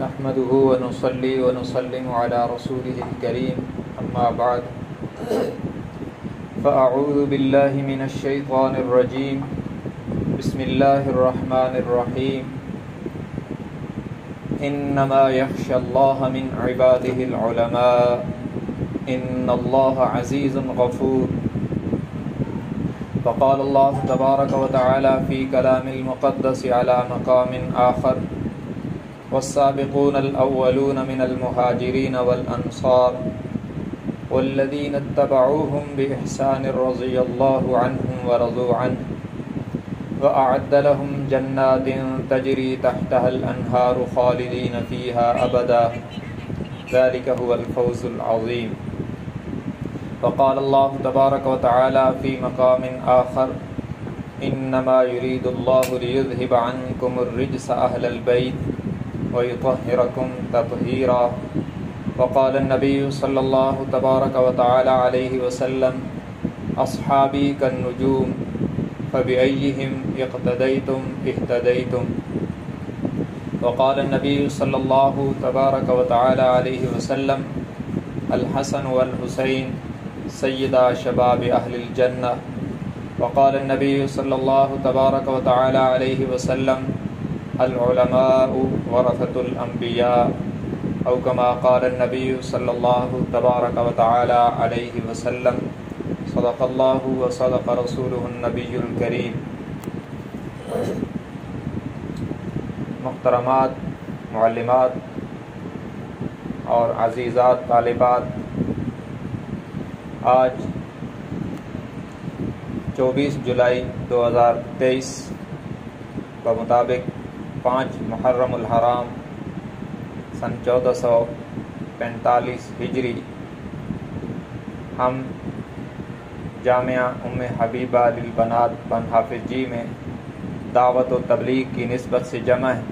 نحمده ونصلي ونسلم على رسوله الكريم أما بعد فأعوذ بالله من الشيطان الرجيم بسم الله الرحمن الرحيم إنما يخشى الله من عباده العلماء إن الله عزيز غفور فقال الله تبارك وتعالى في كلام المقدس على مقام آخر والسابقون الأولون من المهاجرين والأنصار والذين اتبعوهم بإحسان رضي الله عنهم ورضوا عنه وأعد لهم جنات تجري تحتها الأنهار خالدين فيها أبدا ذلك هو الفوز العظيم وقال الله تبارك وتعالى في مقام آخر إنما يريد الله ليذهب عنكم الرجس أهل البيت ويطهركم تطهيرا وقال النبي صلى الله تبارك وتعالى عليه وسلم أصحابي كالنجوم فبأيهم اقتديتم اهتديتم وقال النبي صلى الله تبارك وتعالى عليه وسلم الحسن والحسين سيدا شباب أهل الجنة وقال النبي صلى الله تبارك وتعالى عليه وسلم العلماء ورثة الأنبياء أو كما قال النبي صلى الله تبارك وتعالى عليه وسلم صدق الله وصدق رسوله النبي الكريم۔ محترمات، معلمات اور عزیزات طالبات، آج 24 جولائی 2023 بمطابق 5 محرم الحرام سن 1445 ہجری ہم جامعہ ام حبیبہ للبنات بن حافظ جی میں دعوت و تبلیغ کی نسبت سے جمع ہیں۔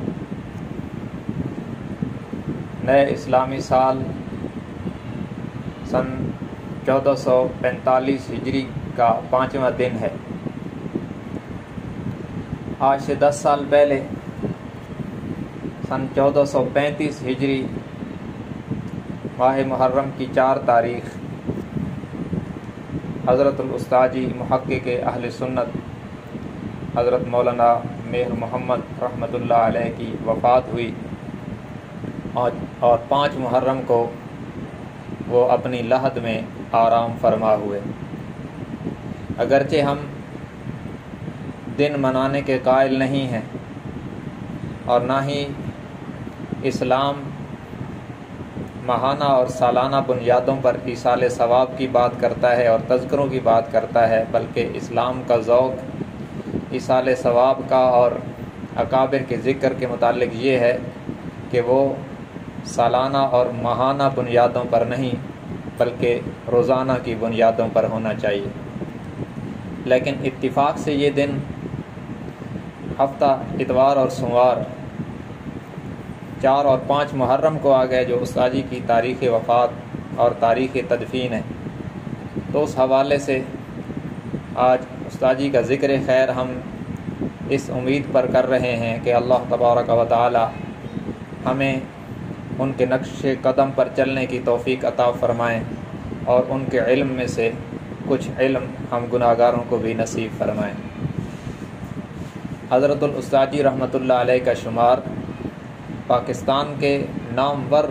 نئے اسلامی سال سن 1445 ہجری کا 5واں دن ہے۔ آج سے 10 سال پہلے سن 1435 ہجری ماہ محرم کی 4 تاریخ حضرت الاستاذی محقق اہل سنت حضرت مولانا مہر محمد رحمۃ اللہ علیہ کی وفات ہوئی اور 5 محرم کو وہ اپنی لحد میں آرام فرما ہوئے۔ اگرچہ ہم دن منانے کے قائل نہیں ہیں اور نہ ہی اسلام ماہانہ اور سالانہ بنیادوں پر ایصال ثواب کی بات کرتا ہے اور تذکروں کی بات کرتا ہے، بلکہ اسلام کا ذوق ایصال ثواب کا اور اکابر کے ذکر کے متعلق یہ ہے کہ وہ سالانہ اور ماہانہ بنیادوں پر نہیں بلکہ روزانہ کی بنیادوں پر ہونا چاہیے۔ لیکن اتفاق سے یہ دن ہفتہ اتوار اور سوموار 4 اور 5 محرم کو آ گئے، جو استاذی کی تاریخ وفات اور تاریخ تدفین ہے۔ تو اس حوالے سے آج استاذی کا ذکر خیر ہم اس امید پر کر رہے ہیں کہ اللہ تبارک و تعالی ہمیں ان کے نقش قدم پر چلنے کی توفیق عطا فرمائیں اور ان کے علم میں سے کچھ علم ہم گناہگاروں کو بھی نصیب فرمائیں۔ حضرت الاستاذی رحمۃ اللہ علیہ کا شمار پاکستان کے نامور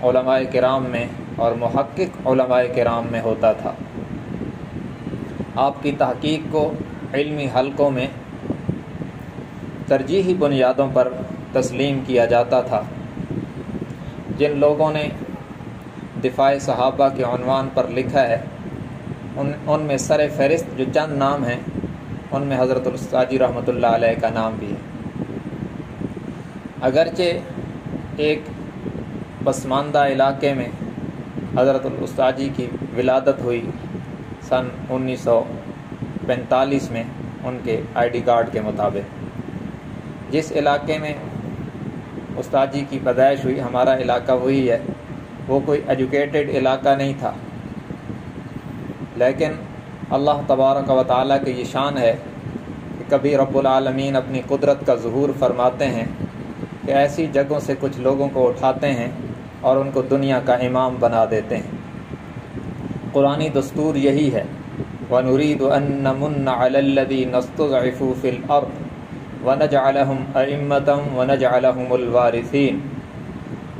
علماء کرام میں اور محقق علماء کرام میں ہوتا تھا۔ آپ کی تحقیق کو علمی حلقوں میں ترجیحی بنیادوں پر تسلیم کیا جاتا تھا۔ جن لوگوں نے دفاع صحابہ کے عنوان پر لکھا ہے ان میں سر فہرست جو چند نام ہیں ان میں حضرت الاستاذی رحمۃ اللہ علیہ کا نام بھی ہے۔ اگرچہ ایک پسماندہ علاقے میں حضرت الاستاذی کی ولادت ہوئی سن 1945 میں ان کے آئی ڈی کارڈ کے مطابق۔ جس علاقے میں استاذی کی پیدائش ہوئی، ہمارا علاقہ وہی ہے، وہ کوئی ایجوکیٹڈ علاقہ نہیں تھا، لیکن اللہ تبارک و تعالیٰ کی یہ شان ہے کہ کبھی رب العالمین اپنی قدرت کا ظہور فرماتے ہیں کہ ایسی جگہوں سے کچھ لوگوں کو اٹھاتے ہیں اور ان کو دنیا کا امام بنا دیتے ہیں۔ قرآنی دستور یہی ہے، وَنُرِيدُ أَن نَّمُنَّ عَلَى الَّذِينَ اسْتُضْعِفُوا فِي الْأَرْضِ وَنَجْعَلَهُمْ أَئِمَّةً وَنَجْعَلَهُمُ الْوَارِثِينَ۔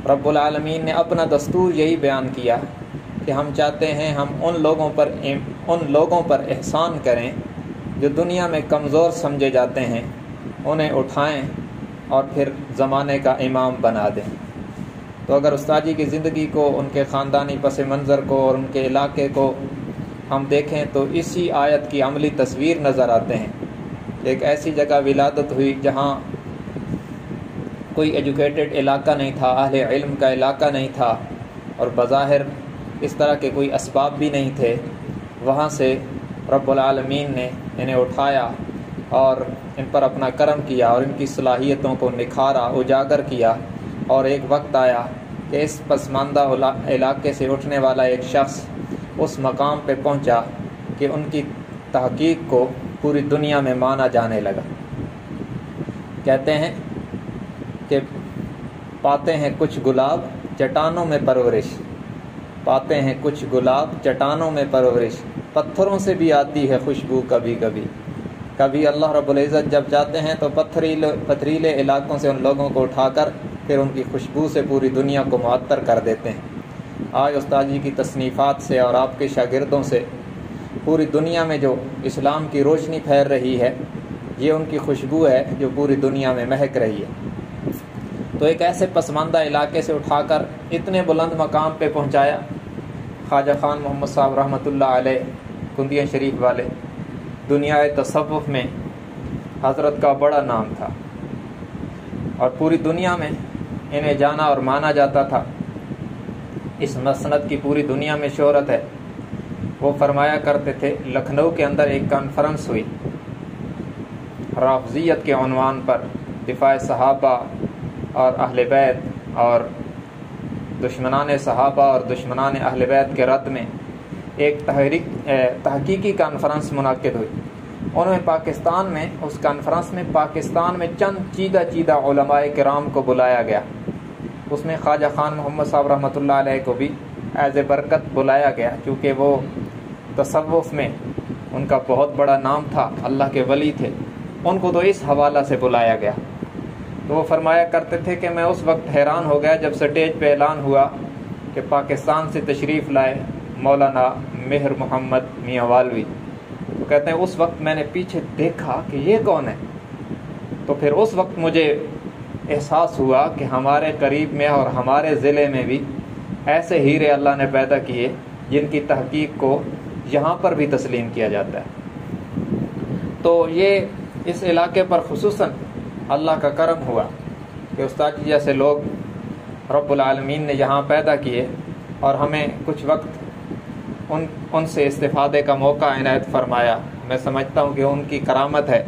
رب العالمین نے اپنا دستور یہی بیان کیا کہ ہم چاہتے ہیں ہم ان لوگوں پر احسان کریں جو دنیا میں کمزور سمجھے جاتے ہیں، انہیں اٹھائیں اور پھر زمانے کا امام بنا دیں۔ تو اگر استاد جی کی زندگی کو، ان کے خاندانی پس منظر کو اور ان کے علاقے کو ہم دیکھیں تو اسی آیت کی عملی تصویر نظر آتے ہیں۔ ایک ایسی جگہ ولادت ہوئی جہاں کوئی ایجوکیٹڈ علاقہ نہیں تھا، اہل علم کا علاقہ نہیں تھا، اور بظاہر اس طرح کے کوئی اسباب بھی نہیں تھے۔ وہاں سے رب العالمین نے انہیں اٹھایا اور ان پر اپنا کرم کیا اور ان کی صلاحیتوں کو نکھارا، اجاگر کیا، اور ایک وقت آیا کہ اس پسماندہ علاقے سے اٹھنے والا ایک شخص اس مقام پہ پہنچا کہ ان کی تحقیق کو پوری دنیا میں مانا جانے لگا۔ کہتے ہیں کہ پاتے ہیں کچھ گلاب چٹانوں میں پرورش، پاتے ہیں کچھ گلاب چٹانوں میں پرورش، پتھروں سے بھی آتی ہے خوشبو کبھی کبھی۔ کبھی اللہ رب العزت جب چاہتے ہیں تو پتھریلے علاقوں سے ان لوگوں کو اٹھا کر پھر ان کی خوشبو سے پوری دنیا کو معطر کر دیتے ہیں۔ آج استاد جی کی تصنیفات سے اور آپ کے شاگردوں سے پوری دنیا میں جو اسلام کی روشنی پھیل رہی ہے، یہ ان کی خوشبو ہے جو پوری دنیا میں مہک رہی ہے۔ تو ایک ایسے پسماندہ علاقے سے اٹھا کر اتنے بلند مقام پہ پہنچایا۔ خواجہ خان محمد صاحب رحمۃ اللہ علیہ کندیا شریف والے، دنیا تصوف میں حضرت کا بڑا نام تھا اور پوری دنیا میں انہیں جانا اور مانا جاتا تھا۔ اس مسند کی پوری دنیا میں شہرت ہے۔ وہ فرمایا کرتے تھے، لکھنؤ کے اندر ایک کانفرنس ہوئی رافضیت کے عنوان پر، دفاع صحابہ اور اہل بیت اور دشمنان صحابہ اور دشمنان اہل بیت کے رد میں ایک تحقیقی کانفرنس منعقد ہوئی۔ انہوں نے پاکستان میں اس کانفرنس میں پاکستان میں چند چیدہ علماء کرام کو بلایا گیا۔ اس میں خواجہ خان محمد صاحب رحمۃ اللہ علیہ کو بھی ایز اے برکت بلایا گیا، کیونکہ وہ تصوف میں ان کا بہت بڑا نام تھا، اللہ کے ولی تھے، ان کو تو اس حوالہ سے بلایا گیا۔ تو وہ فرمایا کرتے تھے کہ میں اس وقت حیران ہو گیا جب سٹیج پہ اعلان ہوا کہ پاکستان سے تشریف لائے مولانا مہر محمد میاں والوی۔ تو کہتے ہیں اس وقت میں نے پیچھے دیکھا کہ یہ کون ہے، تو پھر اس وقت مجھے احساس ہوا کہ ہمارے قریب میں اور ہمارے ضلع میں بھی ایسے ہیرے اللہ نے پیدا کیے جن کی تحقیق کو یہاں پر بھی تسلیم کیا جاتا ہے۔ تو یہ اس علاقے پر خصوصاً اللہ کا کرم ہوا کہ استاد جی جیسے لوگ رب العالمین نے یہاں پیدا کیے اور ہمیں کچھ وقت ان سے استفادے کا موقع عنایت فرمایا۔ میں سمجھتا ہوں کہ ان کی کرامت ہے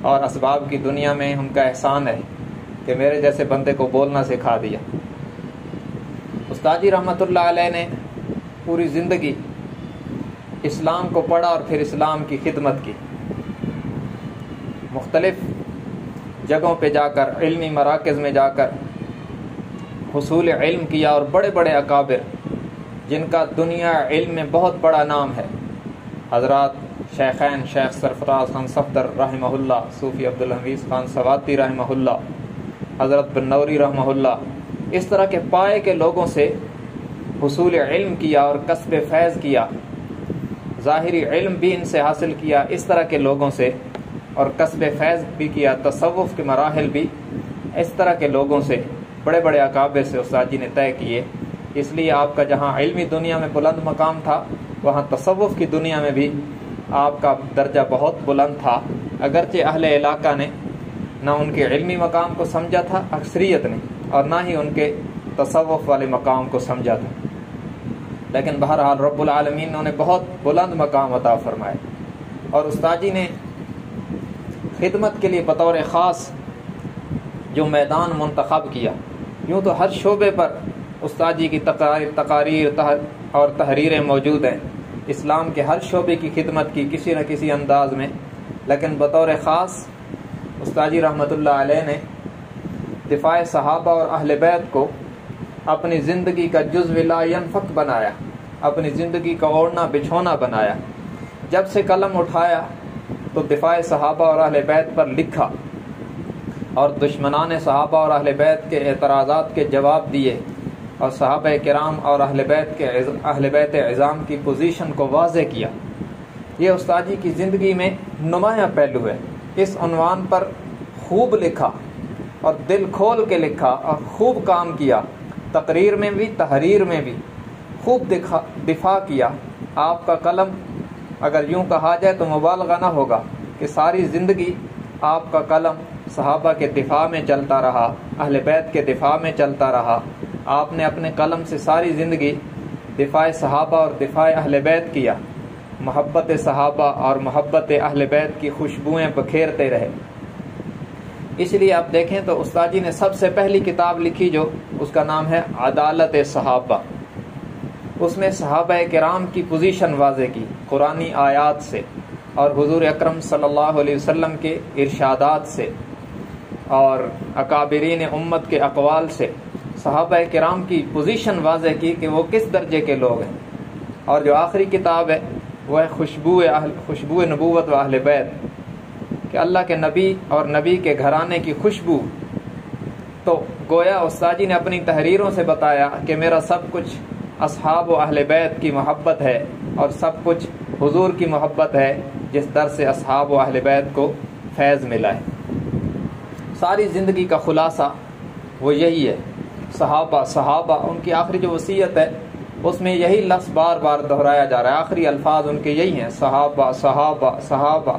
اور اسباب کی دنیا میں ان کا احسان ہے کہ میرے جیسے بندے کو بولنا سکھا دیا۔ استاد جی رحمۃ اللہ علیہ نے پوری زندگی اسلام کو پڑھا اور پھر اسلام کی خدمت کی۔ مختلف جگہوں پہ جا کر، علمی مراکز میں جا کر حصول علم کیا، اور بڑے بڑے اکابر جن کا دنیا علم میں بہت بڑا نام ہے، حضرات شیخین شیخ سرفراز خان صفدر رحمہ اللہ، صوفی عبدالحمید خان سواتی رحمہ اللہ، حضرت بن نوری رحمہ اللہ، اس طرح کے پائے کے لوگوں سے حصول علم کیا اور کسب فیض کیا، ظاہری علم بھی ان سے حاصل کیا اس طرح کے لوگوں سے، اور کسب فیض بھی کیا، تصوف کے مراحل بھی اس طرح کے لوگوں سے، بڑے بڑے اکابر سے استاد جی نے طے کیے۔ اس لیے آپ کا جہاں علمی دنیا میں بلند مقام تھا، وہاں تصوف کی دنیا میں بھی آپ کا درجہ بہت بلند تھا، اگرچہ اہل علاقہ نے نہ ان کے علمی مقام کو سمجھا تھا اکثریت نے، اور نہ ہی ان کے تصوف والے مقام کو سمجھا تھا، لیکن بہرحال رب العالمین نے انہیں بہت بلند مقام عطا فرمائے۔ اور استاد جی نے خدمت کے لیے بطور خاص جو میدان منتخب کیا، یوں تو ہر شعبے پر استاد جی کی تقاریر اور تحریریں موجود ہیں، اسلام کے ہر شعبے کی خدمت کی کسی نہ کسی انداز میں، لیکن بطور خاص استاد جی رحمۃ اللہ علیہ نے دفاع صحابہ اور اہل بیت کو اپنی زندگی کا جزو لا ینفک بنایا، اپنی زندگی کا اوڑھنا بچھونا بنایا۔ جب سے قلم اٹھایا تو دفاع صحابہ اور اہل بیت پر لکھا، اور دشمنان صحابہ اور اہل بیت کے اعتراضات کے جواب دیے، اور صحابہ کرام اور اہل بیت عظام کی پوزیشن کو واضح کیا۔ یہ استاد جی کی زندگی میں نمایاں پہلو ہے۔ اس عنوان پر خوب لکھا اور دل کھول کے لکھا اور خوب کام کیا، تقریر میں بھی تحریر میں بھی خوب دفاع کیا۔ آپ کا قلم اگر یوں کہا جائے تو مبالغہ نہ ہوگا کہ ساری زندگی آپ کا قلم صحابہ کے دفاع میں چلتا رہا، اہل بیت کے دفاع میں چلتا رہا۔ آپ نے اپنے قلم سے ساری زندگی دفاع صحابہ اور دفاع اہل بیت کیا، محبت صحابہ اور محبت اہل بیت کی خوشبوئیں بکھیرتے رہے۔ اس لیے آپ دیکھیں تو استاد جی نے سب سے پہلی کتاب لکھی جو اس کا نام ہے عدالت صحابہ، اس میں صحابہ کرام کی پوزیشن واضح کی قرآنی آیات سے اور حضور اکرم صلی اللہ علیہ وسلم کے ارشادات سے اور اکابرین امت کے اقوال سے صحابہ کرام کی پوزیشن واضح کی کہ وہ کس درجے کے لوگ ہیں۔ اور جو آخری کتاب ہے وہ ہے خوشبو نبوت و اہل بیت، کہ اللہ کے نبی اور نبی کے گھرانے کی خوشبو۔ تو گویا استاد جی نے اپنی تحریروں سے بتایا کہ میرا سب کچھ اصحاب و اہل بیت کی محبت ہے اور سب کچھ حضور کی محبت ہے، جس در سے اصحاب و اہل بیت کو فیض ملا ہے۔ ساری زندگی کا خلاصہ وہ یہی ہے، صحابہ صحابہ۔ ان کی آخری جو وصیت ہے اس میں یہی لفظ بار بار دہرایا جا رہا ہے، آخری الفاظ ان کے یہی ہیں، صحابہ صحابہ صحابہ۔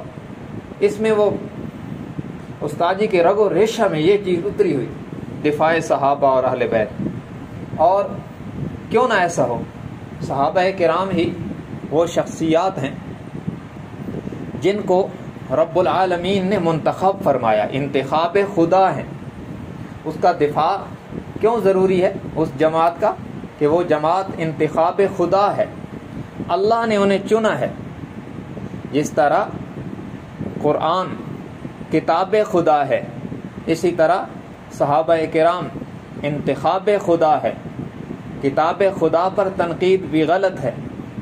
اس میں وہ استاد جی کے رگ و ریشہ میں یہ چیز اتری ہوئی، دفاع صحابہ اور اہل بیت۔ اور کیوں نہ ایسا ہو، صحابہ کرام ہی وہ شخصیات ہیں جن کو رب العالمین نے منتخب فرمایا، انتخاب خدا ہیں۔ اس کا دفاع کیوں ضروری ہے اس جماعت کا؟ کہ وہ جماعت انتخاب خدا ہے، اللہ نے انہیں چنا ہے۔ جس طرح قرآن کتاب خدا ہے، اسی طرح صحابہ کرام انتخاب خدا ہے۔ کتاب خدا پر تنقید بھی غلط ہے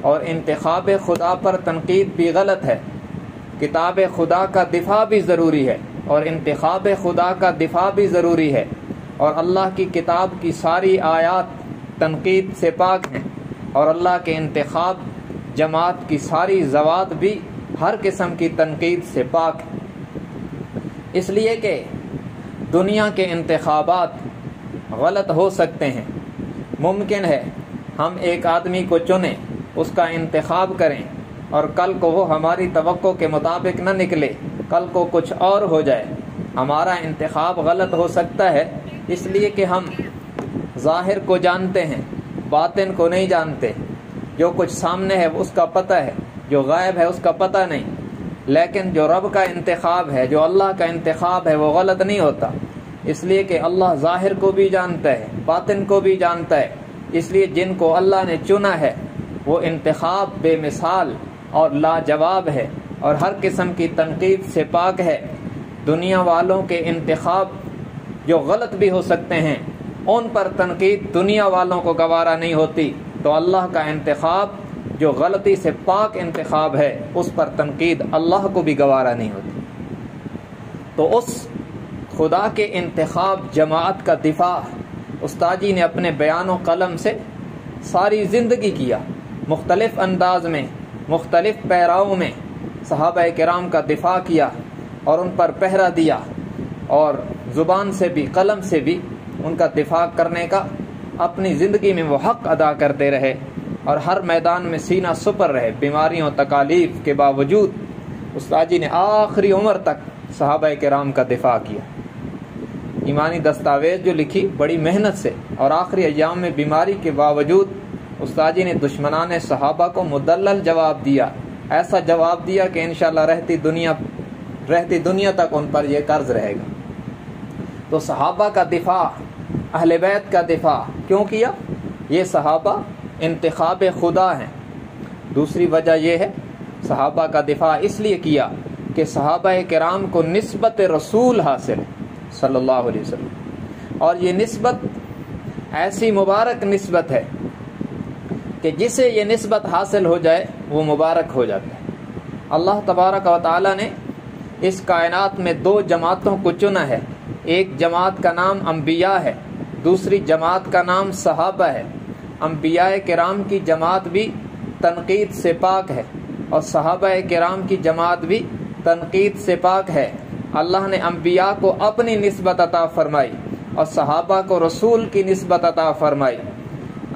اور انتخاب خدا پر تنقید بھی غلط ہے۔ کتاب خدا کا دفاع بھی ضروری ہے اور انتخاب خدا کا دفاع بھی ضروری ہے، اور اللہ کی کتاب کی ساری آیات تنقید سے پاک ہیں، اور اللہ کے انتخاب جماعت کی ساری زوات بھی ہر قسم کی تنقید سے پاک ہیں۔ اس لیے کہ دنیا کے انتخابات غلط ہو سکتے ہیں۔ ممکن ہے ہم ایک آدمی کو چنیں، اس کا انتخاب کریں، اور کل کو وہ ہماری توقع کے مطابق نہ نکلے، کل کو کچھ اور ہو جائے۔ ہمارا انتخاب غلط ہو سکتا ہے اس لیے کہ ہم ظاہر کو جانتے ہیں، باطن کو نہیں جانتے۔ جو کچھ سامنے ہے اس کا پتہ ہے، جو غائب ہے اس کا پتہ نہیں۔ لیکن جو رب کا انتخاب ہے، جو اللہ کا انتخاب ہے، وہ غلط نہیں ہوتا، اس لیے کہ اللہ ظاہر کو بھی جانتا ہے، باطن کو بھی جانتا ہے۔ اس لیے جن کو اللہ نے چنا ہے وہ انتخاب بے مثال اور لاجواب ہے اور ہر قسم کی تنقید سے پاک ہے۔ دنیا والوں کے انتخاب جو غلط بھی ہو سکتے ہیں، ان پر تنقید دنیا والوں کو گوارا نہیں ہوتی، تو اللہ کا انتخاب جو غلطی سے پاک انتخاب ہے اس پر تنقید اللہ کو بھی گوارا نہیں ہوتی۔ تو اس خدا کے انتخاب جماعت کا دفاع استاد جی نے اپنے بیان و قلم سے ساری زندگی کیا، مختلف انداز میں، مختلف پیراؤں میں صحابہ کرام کا دفاع کیا اور ان پر پہرا دیا، اور زبان سے بھی قلم سے بھی ان کا دفاع کرنے کا اپنی زندگی میں وہ حق ادا کرتے رہے، اور ہر میدان میں سینہ سپر رہے۔ بیماریوں تکالیف کے باوجود استاد جی نے آخری عمر تک صحابہ کرام کا دفاع کیا۔ ایمانی دستاویز جو لکھی بڑی محنت سے، اور آخری ایام میں بیماری کے باوجود استاد جی نے دشمنان صحابہ کو مدلل جواب دیا، ایسا جواب دیا کہ انشاءاللہ رہتی دنیا تک ان پر یہ قرض رہے گا۔ تو صحابہ کا دفاع، اہل بیت کا دفاع کیوں کیا؟ یہ صحابہ انتخاب خدا ہیں۔ دوسری وجہ یہ ہے صحابہ کا دفاع اس لیے کیا کہ صحابہ کرام کو نسبت رسول حاصل ہے صلی اللہ علیہ وسلم۔ اور یہ نسبت ایسی مبارک نسبت ہے کہ جسے یہ نسبت حاصل ہو جائے وہ مبارک ہو جاتا ہے۔ اللہ تبارک و تعالی نے اس کائنات میں 2 جماعتوں کو چنا ہے، ایک جماعت کا نام انبیاء ہے، دوسری جماعت کا نام صحابہ ہے۔ انبیاء کرام کی جماعت بھی تنقید سے پاک ہے اور صحابہ کرام کی جماعت بھی تنقید سے پاک ہے۔ اللہ نے انبیاء کو اپنی نسبت عطا فرمائی اور صحابہ کو رسول کی نسبت عطا فرمائی۔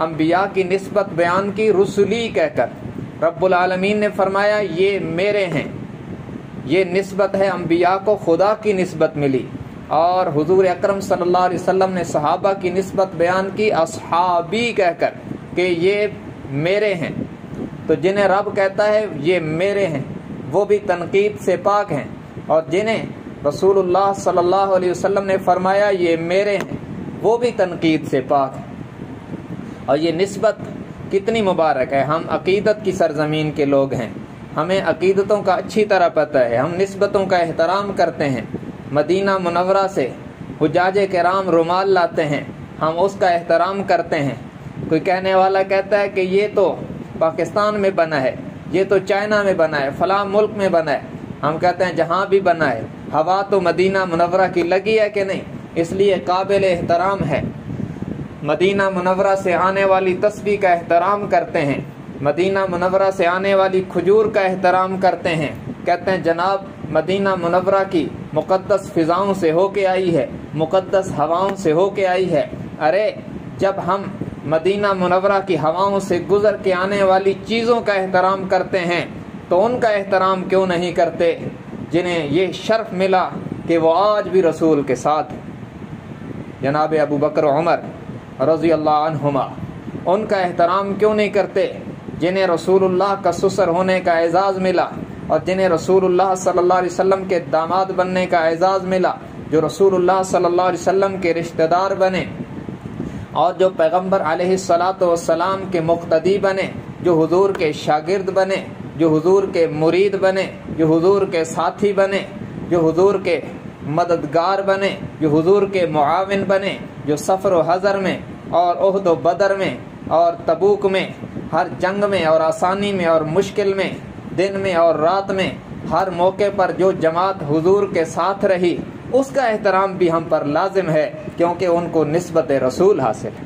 انبیاء کی نسبت بیان کی رسولی کہہ کر، رب العالمین نے فرمایا یہ میرے ہیں، یہ نسبت ہے انبیاء کو خدا کی نسبت ملی۔ اور حضور اکرم صلی اللہ علیہ وسلم نے صحابہ کی نسبت بیان کی اصحابی کہہ کر کہ یہ میرے ہیں۔ تو جنہیں رب کہتا ہے یہ میرے ہیں وہ بھی تنقید سے پاک ہیں، اور جنہیں رسول اللہ صلی اللہ علیہ وسلم نے فرمایا یہ میرے ہیں وہ بھی تنقید سے پاک ہیں۔ اور یہ نسبت کتنی مبارک ہے۔ ہم عقیدت کی سرزمین کے لوگ ہیں، ہمیں عقیدتوں کا اچھی طرح پتہ ہے، ہم نسبتوں کا احترام کرتے ہیں۔ مدینہ منورہ سے حجاج کرام رومال لاتے ہیں، ہم اس کا احترام کرتے ہیں۔ کوئی کہنے والا کہتا ہے کہ یہ تو پاکستان میں بنا ہے، یہ تو چائنا میں بنا ہے، فلاں ملک میں بنا ہے۔ ہم کہتے ہیں جہاں بھی بنا ہے ہوا تو مدینہ منورہ کی لگی ہے کہ نہیں، اس لیے قابل احترام ہے۔ مدینہ منورہ سے آنے والی تسبیح کا احترام کرتے ہیں، مدینہ منورہ سے آنے والی کھجور کا احترام کرتے ہیں، کہتے ہیں جناب مدینہ منورہ کی مقدس فضاؤں سے ہو کے آئی ہے، مقدس ہواؤں سے ہو کے آئی ہے۔ ارے جب ہم مدینہ منورہ کی ہواؤں سے گزر کے آنے والی چیزوں کا احترام کرتے ہیں تو ان کا احترام کیوں نہیں کرتے جنہیں یہ شرف ملا کہ وہ آج بھی رسول کے ساتھ ہیں؟ جناب ابو بکر عمر رضی اللہ عنہما، ان کا احترام کیوں نہیں کرتے جنہیں رسول اللہ کا سسر ہونے کا اعزاز ملا، اور جنہیں رسول اللہ صلی اللہ علیہ وسلم کے داماد بننے کا اعزاز ملا، جو رسول اللہ صلی اللہ علیہ وسلم کے رشتہ دار بنے، اور جو پیغمبر علیہ الصلاۃ والسلام کے مقتدی بنے، جو حضور کے شاگرد بنے، جو حضور کے مرید بنے، جو حضور کے ساتھی بنے، جو حضور کے مددگار بنے، جو حضور کے معاون بنے، جو سفر و حضر میں اور احد و بدر میں اور تبوک میں، ہر جنگ میں اور آسانی میں اور مشکل میں، دن میں اور رات میں، ہر موقع پر جو جماعت حضور کے ساتھ رہی اس کا احترام بھی ہم پر لازم ہے، کیونکہ ان کو نسبت رسول حاصل ہے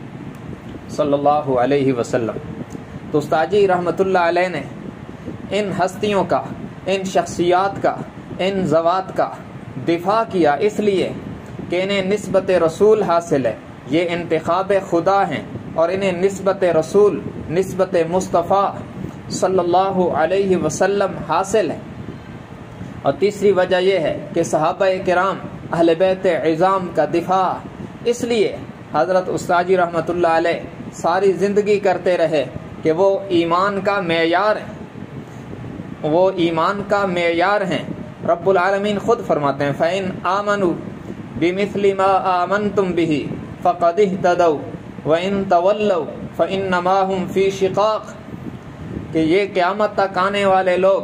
صلی اللہ علیہ وسلم۔ تو استاد جی رحمۃ اللہ علیہ نے ان ہستیوں کا، ان شخصیات کا، ان ذوات کا دفاع کیا اس لیے کہ انہیں نسبت رسول حاصل ہے، یہ انتخاب خدا ہیں اور انہیں نسبت رسول، نسبت مصطفیٰ صلی اللہ علیہ وسلم حاصل ہے۔ اور تیسری وجہ یہ ہے کہ صحابہ کرام اہل بیت عظام کا دفاع اس لیے حضرت استاد جی رحمۃ اللہ علیہ ساری زندگی کرتے رہے کہ وہ ایمان کا معیار ہیں، وہ ایمان کا معیار ہیں۔ رب العالمین خود فرماتے ہیں فَإِنْ آمَنُوا بِمِثْلِ مَا آمَنْتُمْ بِهِ فَقَدِ اهْتَدَوْا وَإِنْ تَوَلَّوْا فَإِنَّمَا هُمْ فِي شِقَاقٍ، کہ یہ قیامت تک آنے والے لوگ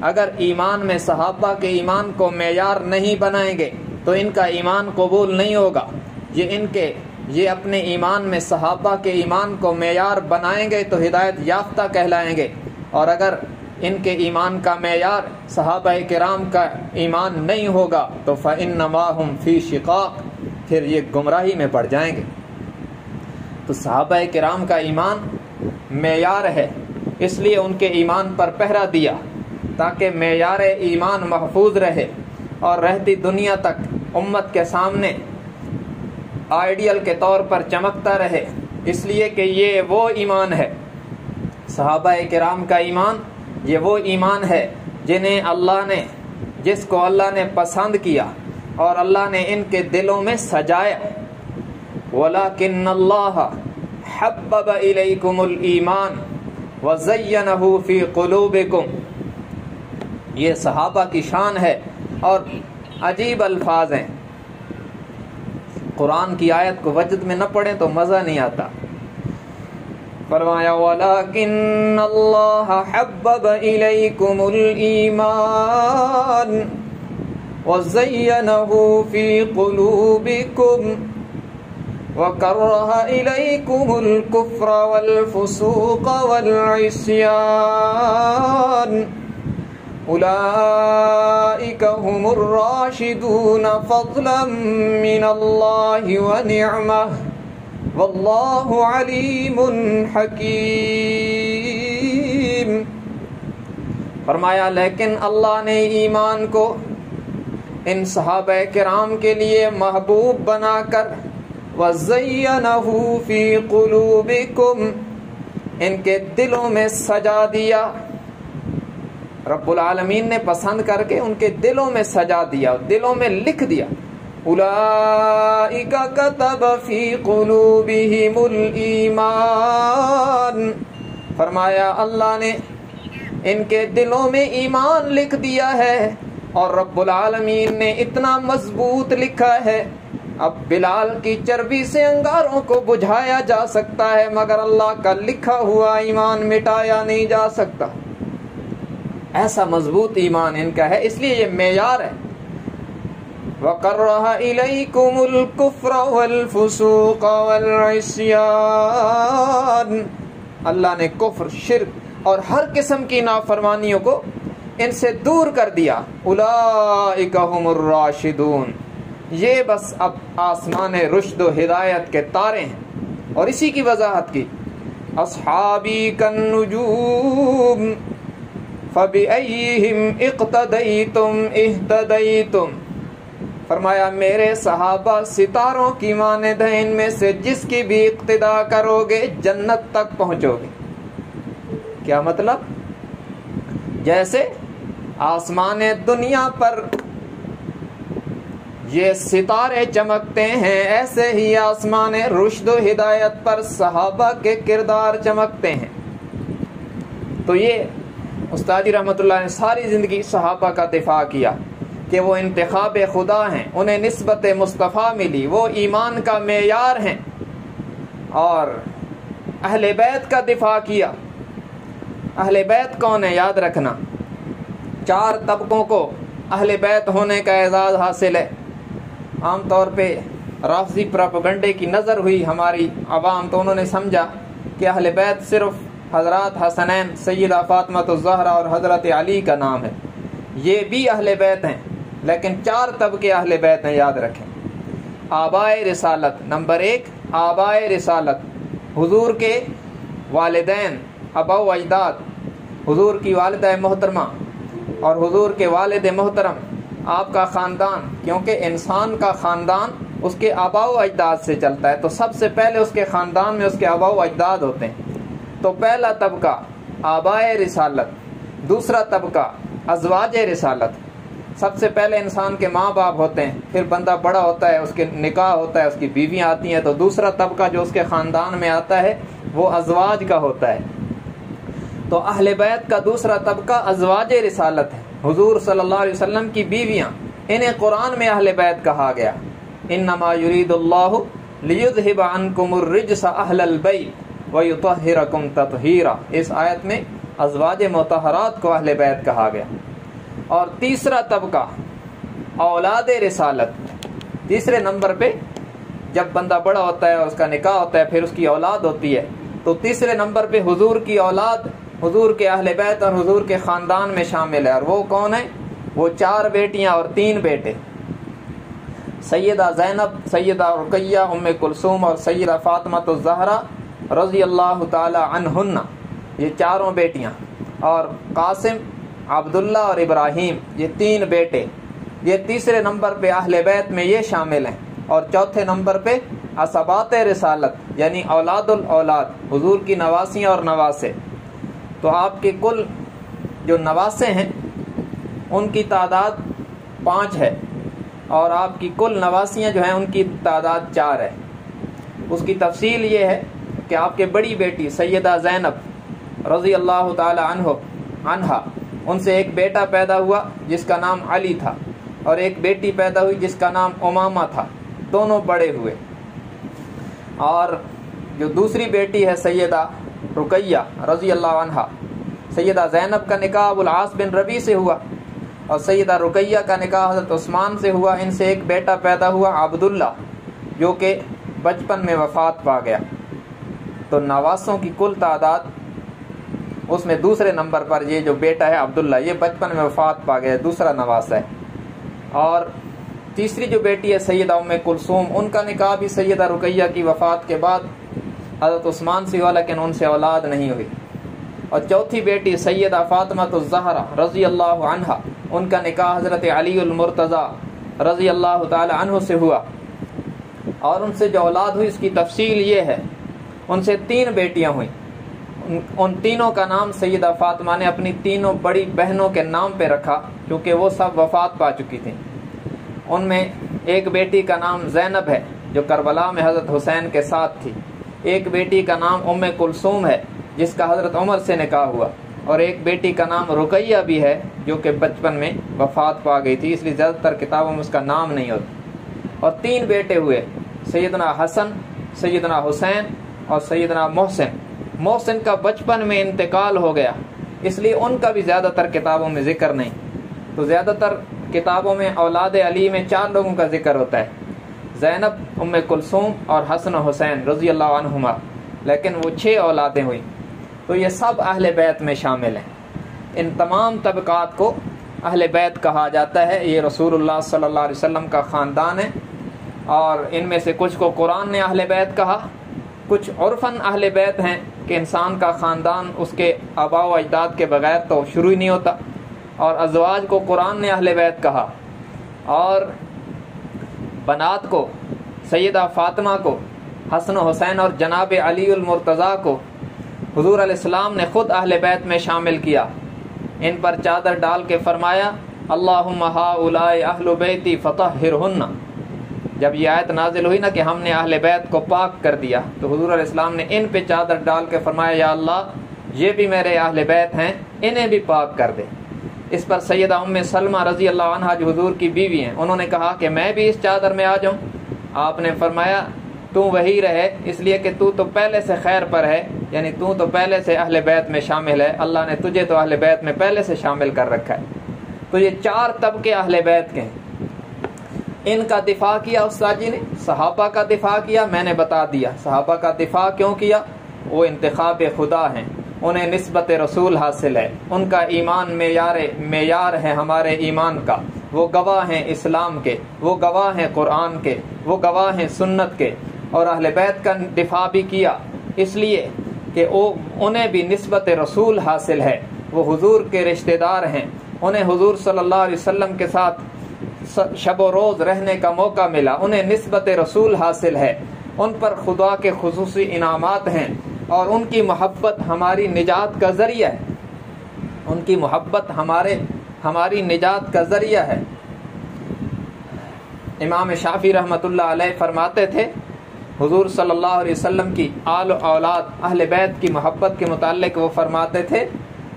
اگر ایمان میں صحابہ کے ایمان کو معیار نہیں بنائیں گے تو ان کا ایمان قبول نہیں ہوگا۔ یہ اپنے ایمان میں صحابہ کے ایمان کو معیار بنائیں گے تو ہدایت یافتہ کہلائیں گے، اور اگر ان کے ایمان کا معیار صحابہ کرام کا ایمان نہیں ہوگا تو فَإِنَّمَا هُمْ فِي شِقَاقٍ، پھر یہ گمراہی میں پڑ جائیں گے۔ تو صحابہ کرام کا ایمان معیار ہے، اس لیے ان کے ایمان پر پہرا دیا تاکہ معیار ایمان محفوظ رہے اور رہتی دنیا تک امت کے سامنے آئیڈیل کے طور پر چمکتا رہے، اس لیے کہ یہ وہ ایمان ہے، صحابہ کرام کا ایمان یہ وہ ایمان ہے جس کو اللہ نے پسند کیا اور اللہ نے ان کے دلوں میں سجایا۔ وَلَكِنَّ اللَّهَ حَبَّبَ إِلَيْكُمُ الْإِيمَانَ وَزَيَّنَهُ فِي قُلُوبِكُمْ، یہ صحابہ کی شان ہے اور عجیب الفاظ ہیں۔ قرآن کی آیت کو وجد میں نہ پڑھیں تو مزہ نہیں آتا۔ فرمایا وَلَكِنَّ اللَّهَ حَبَّبَ إِلَيْكُمُ الْإِيمَانَ وَزَيَّنَهُ فِي قُلُوبِكُمْ وَكَرَّهَ إِلَيْكُمُ الْكُفْرَ وَالْفُسُوقَ وَالْعِصْيَانَ أُولَئِكَ هُمُ الرَّاشِدُونَ فَضْلًا مِّنَ اللَّهِ وَنِعْمَةً وَاللَّهُ عَلِيمٌ حَكِيمٌ۔ فرمایا لیکن اللہ نے ایمان کو ان صحابہ کرام کے لیے محبوب بنا کر وَزَيَّنَهُ فِي قُلُوبِكُمْ ان کے دلوں میں سجا دیا۔ رب العالمین نے پسند کر کے ان کے دلوں میں سجا دیا، دلوں میں لکھ دیا۔ أُولَئِكَ كَتَبَ فِي قُلُوبِهِمُ الْإِيمَانَ فرمایا اللہ نے ان کے دلوں میں ایمان لکھ دیا ہے، اور رب العالمین نے اتنا مضبوط لکھا ہے اب بلال کی چربی سے انگاروں کو بجھایا جا سکتا ہے مگر اللہ کا لکھا ہوا ایمان مٹایا نہیں جا سکتا۔ ایسا مضبوط ایمان ان کا ہے، اس لیے یہ معیار ہے۔ وَقَرَّهَ إِلَيْكُمُ الْكُفْرَ وَالْفُسُوقَ وَالْعِصْيَانَ اللہ نے کفر، شرک اور ہر قسم کی نافرمانیوں کو ان سے دور کر دیا۔ اولئک هم الراشدون یہ بس اب آسمان رشد و ہدایت کے تارے ہیں، اور اسی کی وضاحت کی۔ اصحابی کالنجوم فبأیہم اقتدیتم اہتدیتم فرمایا میرے صحابہ ستاروں کی مانند ہیں، ان میں سے جس کی بھی اقتدا کرو گے جنت تک پہنچو گے۔ کیا مطلب؟ جیسے آسمان دنیا پر یہ ستارے چمکتے ہیں، ایسے ہی آسمان رشد و ہدایت پر صحابہ کے کردار چمکتے ہیں۔ تو یہ استاد رحمۃ اللہ نے ساری زندگی صحابہ کا دفاع کیا کہ وہ انتخاب خدا ہیں، انہیں نسبت مصطفیٰ ملی، وہ ایمان کا معیار ہیں، اور اہل بیت کا دفاع کیا۔ اہل بیت کون ہے یاد رکھنا، 4 طبقوں کو اہل بیت ہونے کا اعزاز حاصل ہے۔ عام طور پہ رافضی پروپیگنڈے کی نظر ہوئی ہماری عوام، تو انہوں نے سمجھا کہ اہل بیت صرف حضرات حسنین، سیدہ فاطمہ الزہرا اور حضرت علی کا نام ہے۔ یہ بھی اہل بیت ہیں، لیکن 4 طبقے اہل بیت ہیں، یاد رکھیں۔ آبائے رسالت، نمبر 1 آبائے رسالت، حضور کے والدین، ابا و اجداد، حضور کی والدہ محترمہ اور حضور کے والد محترم، آپ کا خاندان، کیونکہ انسان کا خاندان اس کے آبا و اجداد سے چلتا ہے، تو سب سے پہلے اس کے خاندان میں اس کے آبا و اجداد ہوتے ہیں۔ تو پہلا طبقہ آبائے رسالت، دوسرا طبقہ ازواج رسالت، سب سے پہلے انسان کے ماں باپ ہوتے ہیں، پھر بندہ بڑا ہوتا ہے، اس کے نکاح ہوتا ہے، اس کی بیویاں آتی ہیں، تو دوسرا طبقہ جو اس کے خاندان میں آتا ہے وہ ازواج کا ہوتا ہے۔ تو اہل بیت کا دوسرا طبقہ ازواج رسالت ہے، حضور صلی اللہ علیہ وسلم کی بیویاں، انہیں قرآن میں اہل بیت کہا گیا۔ انما یرید اللہ لیذھب عنکم الرجس اہل البیت ویطہرکم تطہیرا، اس آیت میں ازواج مطہرات کو اہل بیت کہا گیا۔ اور تیسرا طبقہ اولاد رسالت، تیسرے نمبر پہ جب بندہ بڑا ہوتا ہے، اس کا نکاح ہوتا ہے، پھر اس کی اولاد ہوتی ہے، تو تیسرے نمبر پہ حضور کی اولاد، حضور کے اہل بیت اور حضور کے خاندان میں شامل ہے۔ اور وہ کون ہے؟ وہ 4 بیٹیاں اور 3 بیٹے، سیدہ زینب، سیدہ رقیہ، ام کلثوم اور سیدہ فاطمہ الزہرا رضی اللہ تعالی عنہن، یہ 4 بیٹیاں، اور قاسم، عبداللہ اور ابراہیم، یہ 3 بیٹے، یہ تیسرے نمبر پہ اہل بیت میں یہ شامل ہیں۔ اور چوتھے نمبر پہ عصبات رسالت، یعنی اولاد الاولاد، حضور کی نواسیاں اور نواسے۔ تو آپ کے کل جو نواسے ہیں ان کی تعداد 5 ہے، اور آپ کی کل نواسیاں جو ہیں ان کی تعداد 4 ہے۔ اس کی تفصیل یہ ہے کہ آپ کے بڑی بیٹی سیدہ زینب رضی اللہ تعالی عنہا، ان سے ایک بیٹا پیدا ہوا جس کا نام علی تھا، اور ایک بیٹی پیدا ہوئی جس کا نام امامہ تھا، دونوں بڑے ہوئے۔ اور جو دوسری بیٹی ہے سیدہ رقیہ رضی اللہ عنہا، سیدہ زینب کا نکاح ابو العاص بن ربیع سے ہوا، اور سیدہ رقیہ کا نکاح حضرت عثمان سے ہوا۔ ان سے ایک بیٹا پیدا ہوا عبداللہ، جو کہ بچپن میں وفات پا گیا، تو نواسوں کی کل تعداد اس میں دوسرے نمبر پر یہ جو بیٹا ہے عبداللہ، یہ بچپن میں وفات پا گیا، دوسرا نواس ہے۔ اور تیسری جو بیٹی ہے سیدہ ام کلثوم، ان کا نکاح بھی سیدہ رقیہ کی وفات کے بعد حضرت عثمان سے ہوا، لیکن ان سے اولاد نہیں ہوئی۔ اور چوتھی بیٹی سیدہ فاطمہ الزہرا رضی اللہ عنہا، ان کا نکاح حضرت علی المرتضی رضی اللہ تعالی عنہ سے ہوا، اور ان سے جو اولاد ہوئی اس کی تفصیل یہ ہے، ان سے 3 بیٹیاں ہوئیں۔ ان تینوں کا نام سیدہ فاطمہ نے اپنی تینوں بڑی بہنوں کے نام پہ رکھا، کیونکہ وہ سب وفات پا چکی تھیں۔ ان میں ایک بیٹی کا نام زینب ہے جو کربلا میں حضرت حسین کے ساتھ تھی، ایک بیٹی کا نام ام کلثوم ہے جس کا حضرت عمر سے نکاح ہوا، اور ایک بیٹی کا نام رقیہ بھی ہے جو کہ بچپن میں وفات پا گئی تھی، اس لیے زیادہ تر کتابوں میں اس کا نام نہیں ہوتا۔ اور 3 بیٹے ہوئے، سیدنا حسن، سیدنا حسین اور سیدنا محسن۔ محسن کا بچپن میں انتقال ہو گیا، اس لیے ان کا بھی زیادہ تر کتابوں میں ذکر نہیں۔ تو زیادہ تر کتابوں میں اولاد علی میں 4 لوگوں کا ذکر ہوتا ہے، زینب، ام کلثوم اور حسن و حسین رضی اللہ عنہما، لیکن وہ 6 اولادیں ہوئیں۔ تو یہ سب اہل بیت میں شامل ہیں، ان تمام طبقات کو اہل بیت کہا جاتا ہے۔ یہ رسول اللہ صلی اللہ علیہ وسلم کا خاندان ہے، اور ان میں سے کچھ کو قرآن نے اہل بیت کہا، کچھ عرفاً اہل بیت ہیں کہ انسان کا خاندان اس کے آباء و اجداد کے بغیر تو شروع ہی نہیں ہوتا، اور ازواج کو قرآن نے اہل بیت کہا، اور بنات کو، سیدہ فاطمہ کو، حسن و حسین اور جناب علی المرتضیٰ کو حضور علیہ السلام نے خود اہل بیت میں شامل کیا۔ ان پر چادر ڈال کے فرمایا اللہم ہؤلاء اہل بیتی فطہرہن۔ جب یہ آیت نازل ہوئی نا کہ ہم نے اہل بیت کو پاک کر دیا، تو حضور علیہ السلام نے ان پہ چادر ڈال کے فرمایا یا اللہ یہ بھی میرے اہل بیت ہیں، انہیں بھی پاک کر دے۔ اس پر سیدہ ام سلمہ رضی اللہ عنہا جو حضور کی بیوی ہیں، انہوں نے کہا کہ میں بھی اس چادر میں آ جاؤں۔ آپ نے فرمایا تو وہی رہے، اس لیے کہ تو پہلے سے خیر پر ہے، یعنی تو پہلے سے اہل بیت میں شامل ہے، اللہ نے تجھے تو اہل بیت میں پہلے سے شامل کر رکھا ہے۔ تو یہ 4 طبقے اہل بیت کے ہیں۔ ان کا دفاع کیا استاد جی نے، صحابہ کا دفاع کیا، میں نے بتا دیا صحابہ کا دفاع کیوں کیا، وہ انتخاب خدا ہیں، انہیں نسبت رسول حاصل ہے، ان کا ایمان معیار ہے ہمارے ایمان کا، وہ گواہ ہیں اسلام کے، وہ گواہ ہیں قرآن کے، وہ گواہ ہیں سنت کے۔ اور اہل بیت کا دفاع بھی کیا اس لیے کہ انہیں بھی نسبت رسول حاصل ہے، وہ حضور کے رشتہ دار ہیں، انہیں حضور صلی اللہ علیہ وسلم کے ساتھ شب و روز رہنے کا موقع ملا، انہیں نسبت رسول حاصل ہے، ان پر خدا کے خصوصی انعامات ہیں، اور ان کی محبت ہماری نجات کا ذریعہ ہے، ان کی محبت ہماری نجات کا ذریعہ ہے۔ امام شافعی رحمۃ اللہ علیہ فرماتے تھے حضور صلی اللہ علیہ وسلم کی آل و اولاد اہل بیت کی محبت کے متعلق، وہ فرماتے تھے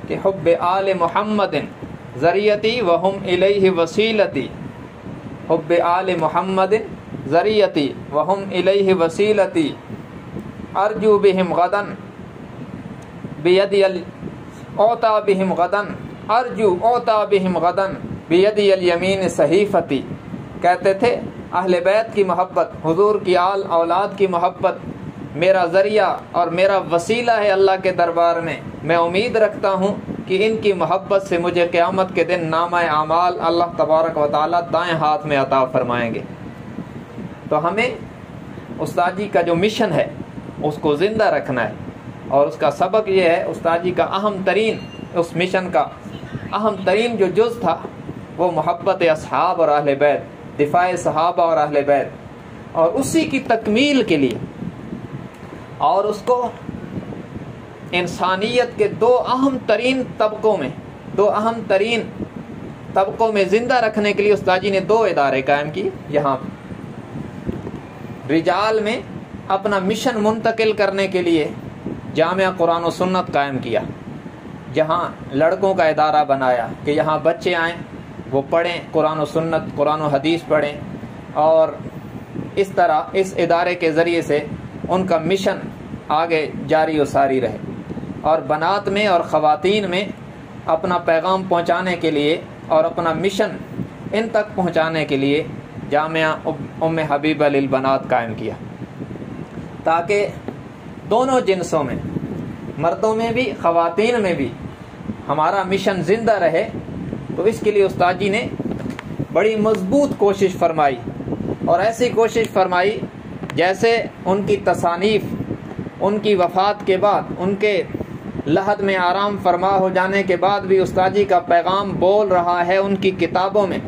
کہ حب آل محمد ذریعتی وہم الیہ وسیلتی، حب آل محمد ذریعتی وہم الیہ وسیلتی، ارجو بہم غدن بیدی اوتا بہم غدن، ارجو اوتا بہم غدن بیدی الیمین صحیفتی۔ کہتے تھے اہل بیت کی محبت، حضور کی آل اولاد کی محبت میرا ذریعہ اور میرا وسیلہ ہے اللہ کے دربار میں، میں امید رکھتا ہوں کہ ان کی محبت سے مجھے قیامت کے دن نامہ اعمال اللہ تبارک و تعالیٰ دائیں ہاتھ میں عطا فرمائیں گے۔ تو ہمیں استاد جی کا جو مشن ہے اس کو زندہ رکھنا ہے، اور اس کا سبق یہ ہے، استاد جی کا اہم ترین، اس مشن کا اہم ترین جو جز تھا وہ محبت اصحاب اور اہل بیت، دفاع صحابہ اور اہل بیت، اور اسی کی تکمیل کے لیے اور اس کو انسانیت کے 2 اہم ترین طبقوں میں زندہ رکھنے کے لیے استاد جی نے 2 ادارے قائم کیے۔ یہاں رجال میں اپنا مشن منتقل کرنے کے لیے جامعہ قرآن و سنت قائم کیا، جہاں لڑکوں کا ادارہ بنایا کہ یہاں بچے آئیں، وہ پڑھیں قرآن و سنت، قرآن و حدیث پڑھیں، اور اس طرح اس ادارے کے ذریعے سے ان کا مشن آگے جاری و ساری رہے۔ اور بنات میں اور خواتین میں اپنا پیغام پہنچانے کے لیے اور اپنا مشن ان تک پہنچانے کے لیے جامعہ ام حبیبہ للبنات قائم کیا۔ تاکہ دونوں جنسوں میں، مردوں میں بھی خواتین میں بھی ہمارا مشن زندہ رہے، تو اس کے لیے استاد جی نے بڑی مضبوط کوشش فرمائی، اور ایسی کوشش فرمائی جیسے ان کی تصانیف ان کی وفات کے بعد، ان کے لحد میں آرام فرما ہو جانے کے بعد بھی استاد جی کا پیغام بول رہا ہے ان کی کتابوں میں،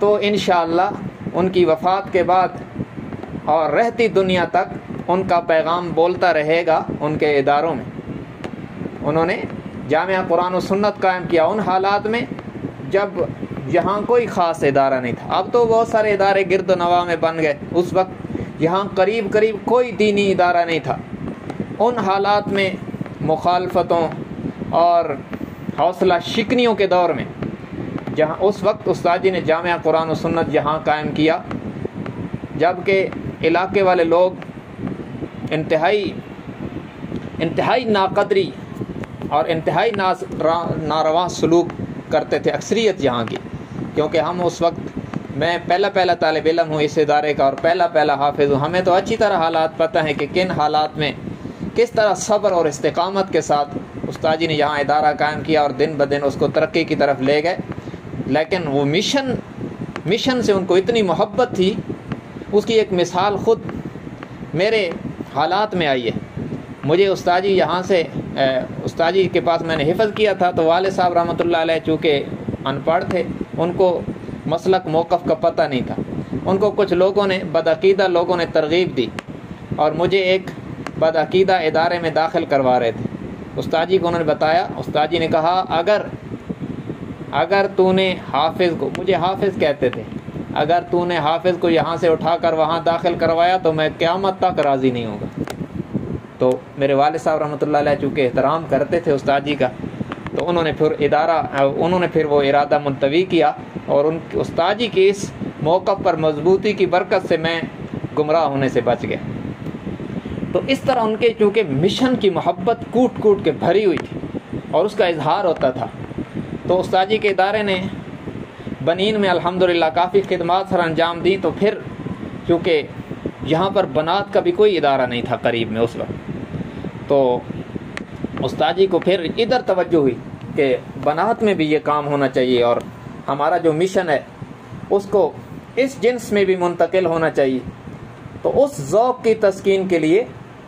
تو انشاءاللہ ان کی وفات کے بعد اور رہتی دنیا تک ان کا پیغام بولتا رہے گا ان کے اداروں میں۔ انہوں نے جامعہ قرآن و سنت قائم کیا ان حالات میں جب یہاں کوئی خاص ادارہ نہیں تھا۔ اب تو بہت سارے ادارے گرد و نواح میں بن گئے، اس وقت یہاں قریب کوئی دینی ادارہ نہیں تھا۔ ان حالات میں مخالفتوں اور حوصلہ شکنیوں کے دور میں جہاں اس وقت استاد جی نے جامعہ قرآن و سنت یہاں قائم کیا، جبکہ علاقے والے لوگ انتہائی ناقدری اور انتہائی ناروا سلوک کرتے تھے اکثریت یہاں کی، کیونکہ ہم اس وقت، میں پہلا طالب علم ہوں اس ادارے کا اور پہلا حافظ ہوں، ہمیں تو اچھی طرح حالات پتہ ہیں کہ کن حالات میں کس طرح صبر اور استقامت کے ساتھ استاد جی نے یہاں ادارہ قائم کیا اور دن بدن اس کو ترقی کی طرف لے گئے۔ لیکن وہ مشن سے ان کو اتنی محبت تھی، اس کی ایک مثال خود میرے حالات میں آئی ہے۔ مجھے استاد جی یہاں سے استاد جی کے پاس میں نے حفظ کیا تھا، تو والد صاحب رحمۃ اللہ علیہ چونکہ ان پڑھ تھے، ان کو مسلک موقف کا پتہ نہیں تھا، ان کو کچھ لوگوں نے بدعقیدہ لوگوں نے ترغیب دی اور مجھے ایک بدعقیدہ ادارے میں داخل کروا رہے تھے۔ استاد جی کو انہوں نے بتایا، استاد جی نے کہا اگر تو نے حافظ کو، مجھے حافظ کہتے تھے، اگر تو نے حافظ کو یہاں سے اٹھا کر وہاں داخل کروایا تو میں قیامت تک راضی نہیں ہوں گا۔ تو میرے والد صاحب رحمۃ اللہ علیہ چونکہ احترام کرتے تھے استاد جی کا، تو انہوں نے پھر وہ ارادہ ملتوی کیا، اور استاد جی کے اس موقف پر مضبوطی کی برکت سے میں گمراہ ہونے سے بچ گیا۔ تو اس طرح ان کے چونکہ مشن کی محبت کوٹ کے بھری ہوئی تھی اور اس کا اظہار ہوتا تھا، تو استاد جی کے ادارے نے بنین میں الحمدللہ کافی خدمات سر انجام دی۔ تو پھر چونکہ یہاں پر بنات کا بھی کوئی ادارہ نہیں تھا قریب میں اس وقت، تو استاد جی کو پھر ادھر توجہ ہوئی کہ بنات میں بھی یہ کام ہونا چاہیے اور ہمارا جو مشن ہے اس کو اس جنس میں بھی منتقل ہونا چاہیے۔ تو اس ذوق کی تسکین کے لیے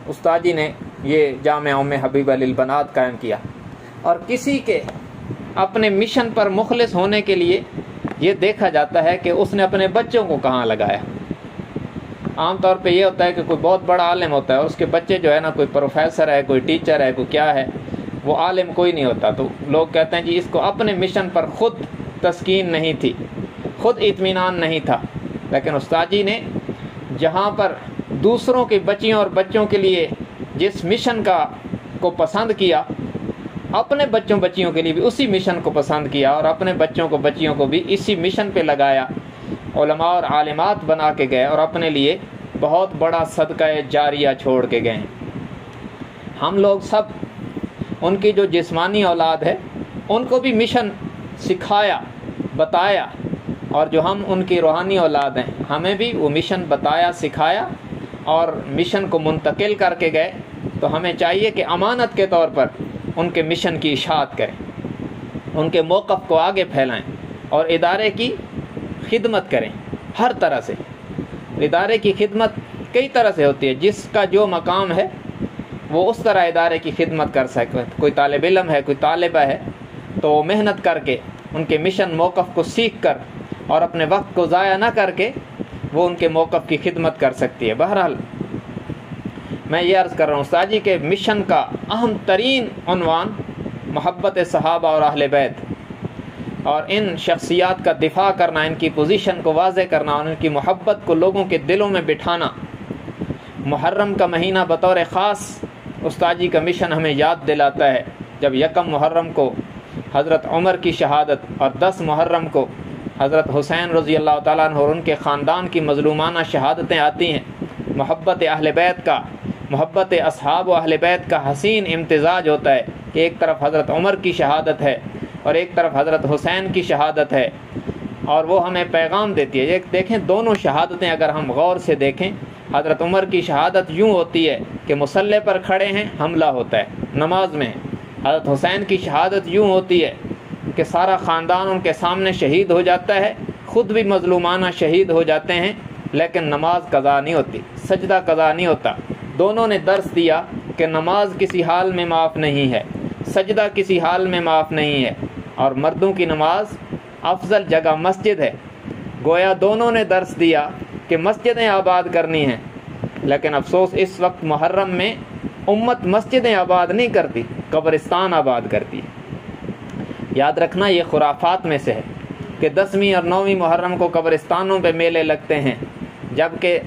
استاد جی نے یہ جامعہ ام حبیبہ للبنات قائم کیا، اور کسی کے اپنے مشن پر مخلص ہونے کے لیے یہ دیکھا جاتا ہے کہ اس نے اپنے بچوں کو کہاں لگایا۔ عام طور پہ یہ ہوتا ہے کہ کوئی بہت بڑا عالم ہوتا ہے اور اس کے بچے جو ہے نا، کوئی پروفیسر ہے، کوئی ٹیچر ہے، کوئی کیا ہے، وہ عالم کوئی نہیں ہوتا، تو لوگ کہتے ہیں جی اس کو اپنے مشن پر خود تسکین نہیں تھی، خود اطمینان نہیں تھا۔ لیکن استاد جی نے جہاں پر دوسروں کی بچیوں اور بچوں کے لیے جس مشن کو پسند کیا، اپنے بچیوں کے لیے بھی اسی مشن کو پسند کیا اور اپنے بچیوں کو بھی اسی مشن پہ لگایا، علماء اور عالمات بنا کے گئے اور اپنے لیے بہت بڑا صدقہ جاریہ چھوڑ کے گئے۔ ہم لوگ سب ان کی جو جسمانی اولاد ہے ان کو بھی مشن سکھایا، بتایا، اور جو ہم ان کی روحانی اولاد ہیں ہمیں بھی وہ مشن بتایا، سکھایا اور مشن کو منتقل کر کے گئے۔ تو ہمیں چاہیے کہ امانت کے طور پر ان کے مشن کی اشاعت کریں، ان کے موقف کو آگے پھیلائیں اور ادارے کی خدمت کریں ہر طرح سے۔ ادارے کی خدمت کئی طرح سے ہوتی ہے، جس کا جو مقام ہے وہ اس طرح ادارے کی خدمت کر سکے۔ کوئی طالب علم ہے، کوئی طالبہ ہے، تو وہ محنت کر کے ان کے مشن موقف کو سیکھ کر اور اپنے وقت کو ضائع نہ کر کے وہ ان کے موقف کی خدمت کر سکتی ہے۔ بہرحال میں یہ عرض کر رہا ہوں، استاد جی کے مشن کا اہم ترین عنوان محبت صحابہ اور اہل بیت، اور ان شخصیات کا دفاع کرنا، ان کی پوزیشن کو واضح کرنا اور ان کی محبت کو لوگوں کے دلوں میں بٹھانا۔ محرم کا مہینہ بطور خاص استاد جی کا مشن ہمیں یاد دلاتا ہے، جب 1 محرم کو حضرت عمر کی شہادت اور 10 محرم کو حضرت حسین رضی اللہ تعالیٰ عنہ اور ان کے خاندان کی مظلومانہ شہادتیں آتی ہیں۔ محبت اہل بیت کا، محبت اصحاب و اہل بیت کا حسین امتزاج ہوتا ہے کہ ایک طرف حضرت عمر کی شہادت ہے اور ایک طرف حضرت حسین کی شہادت ہے، اور وہ ہمیں پیغام دیتی ہے۔ دیکھیں دونوں شہادتیں اگر ہم غور سے دیکھیں، حضرت عمر کی شہادت یوں ہوتی ہے کہ مصلی پر کھڑے ہیں، حملہ ہوتا ہے، نماز میں ہیں۔ حضرت حسین کی شہادت یوں ہوتی ہے کہ سارا خاندان ان کے سامنے شہید ہو جاتا ہے، خود بھی مظلومانہ شہید ہو جاتے ہیں، لیکن نماز قضا نہیں ہوتی، سجدہ قضا نہیں ہوتا۔ دونوں نے درس دیا کہ نماز کسی حال میں معاف نہیں ہے، سجدہ کسی حال میں معاف نہیں ہے، اور مردوں کی نماز افضل جگہ مسجد ہے۔ گویا دونوں نے درس دیا کہ مسجدیں آباد کرنی ہیں، لیکن افسوس اس وقت محرم میں امت مسجدیں آباد نہیں کرتی، قبرستان آباد کرتی ہے۔ یاد رکھنا یہ خرافات میں سے ہے کہ 10ویں اور 9ویں محرم کو قبرستانوں پہ میلے لگتے ہیں، جبکہ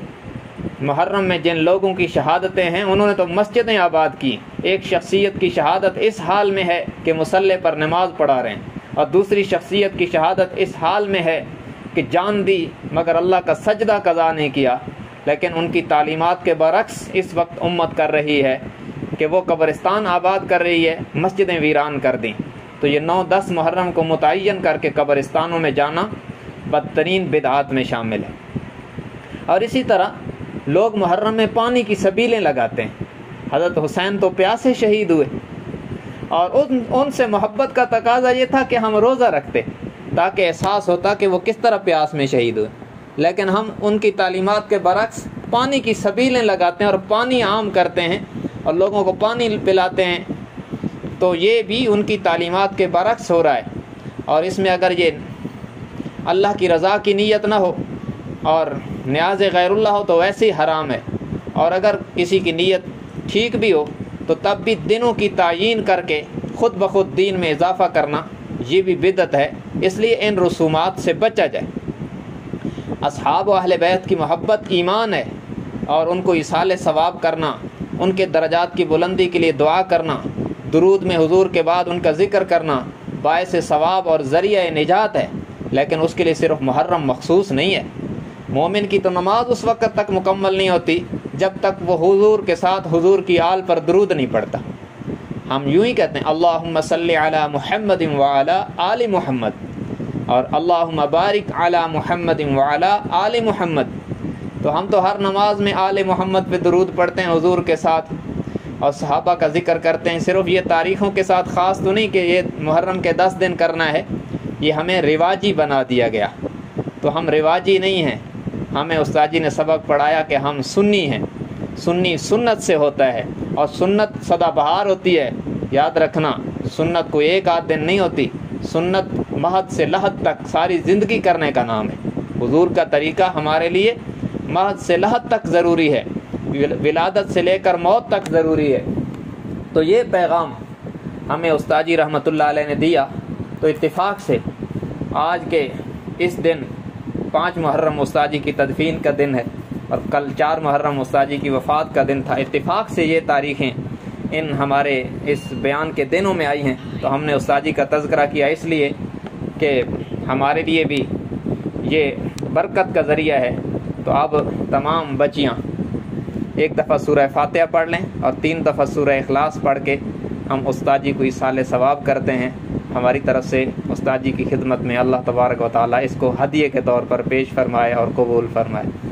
محرم میں جن لوگوں کی شہادتیں ہیں انہوں نے تو مسجدیں آباد کی۔ ایک شخصیت کی شہادت اس حال میں ہے کہ مصلی پر نماز پڑھا رہے ہیں، اور دوسری شخصیت کی شہادت اس حال میں ہے کہ جان دی مگر اللہ کا سجدہ قضا نہیں کیا۔ لیکن ان کی تعلیمات کے برعکس اس وقت امت کر رہی ہے کہ وہ قبرستان آباد کر رہی ہے، مسجدیں ویران کر دیں۔ تو یہ 9-10 محرم کو متعین کر کے قبرستانوں میں جانا بدترین بدعات میں شامل ہے۔ اور اسی طرح لوگ محرم میں پانی کی سبیلیں لگاتے ہیں۔ حضرت حسین تو پیاسے شہید ہوئے، اور ان سے محبت کا تقاضا یہ تھا کہ ہم روزہ رکھتے تاکہ احساس ہوتا کہ وہ کس طرح پیاس میں شہید ہوئے، لیکن ہم ان کی تعلیمات کے برعکس پانی کی سبیلیں لگاتے ہیں اور پانی عام کرتے ہیں اور لوگوں کو پانی پلاتے ہیں۔ تو یہ بھی ان کی تعلیمات کے برعکس ہو رہا ہے، اور اس میں اگر یہ اللہ کی رضا کی نیت نہ ہو اور نیاز غیر اللہ ہو تو ویسے ہی حرام ہے، اور اگر کسی کی نیت ٹھیک بھی ہو تو تب بھی دنوں کی تعیین کر کے خود بخود دین میں اضافہ کرنا یہ بھی بدعت ہے۔ اس لیے ان رسومات سے بچا جائے۔ اصحاب و اہل بیت کی محبت ایمان ہے، اور ان کو ایصال ثواب کرنا، ان کے درجات کی بلندی کے لیے دعا کرنا، درود میں حضور کے بعد ان کا ذکر کرنا باعث ثواب اور ذریعہ نجات ہے، لیکن اس کے لیے صرف محرم مخصوص نہیں ہے۔ مومن کی تو نماز اس وقت تک مکمل نہیں ہوتی جب تک وہ حضور کے ساتھ حضور کی آل پر درود نہیں پڑھتا۔ ہم یوں ہی کہتے ہیں اللہم صلی علی محمد وعلی آل محمد، اور اللہم بارک علی محمد وعلی آل محمد۔ تو ہم تو ہر نماز میں آل محمد پہ درود پڑھتے ہیں حضور کے ساتھ، اور صحابہ کا ذکر کرتے ہیں۔ صرف یہ تاریخوں کے ساتھ خاص تو نہیں کہ یہ محرم کے 10 دن کرنا ہے، یہ ہمیں رواجی بنا دیا گیا۔ تو ہم رواجی نہیں ہیں، ہمیں استاد جی نے سبق پڑھایا کہ ہم سنی ہیں، سنی سنت سے ہوتا ہے، اور سنت سدا بہار ہوتی ہے۔ یاد رکھنا سنت کوئی ایک آدھ دن نہیں ہوتی، سنت مہد سے لحد تک ساری زندگی کرنے کا نام ہے۔ حضور کا طریقہ ہمارے لیے مہد سے لحد تک ضروری ہے، ولادت سے لے کر موت تک ضروری ہے۔ تو یہ پیغام ہمیں استاد جی رحمۃ اللہ علیہ نے دیا۔ تو اتفاق سے آج کے اس دن 5 محرم استاد جی کی تدفین کا دن ہے، اور کل 4 محرم استاد جی کی وفات کا دن تھا۔ اتفاق سے یہ تاریخیں ان ہمارے اس بیان کے دنوں میں آئی ہیں، تو ہم نے استاد جی کا تذکرہ کیا اس لیے کہ ہمارے لیے بھی یہ برکت کا ذریعہ ہے۔ تو اب تمام بچیاں ایک دفعہ سورہ فاتحہ پڑھ لیں اور 3 دفعہ سورہ اخلاص پڑھ کے ہم استاد جی کو ایصال ثواب کرتے ہیں۔ ہماری طرف سے استاد جی کی خدمت میں اللہ تبارک و تعالیٰ اس کو ہدیے کے طور پر پیش فرمائے اور قبول فرمائے۔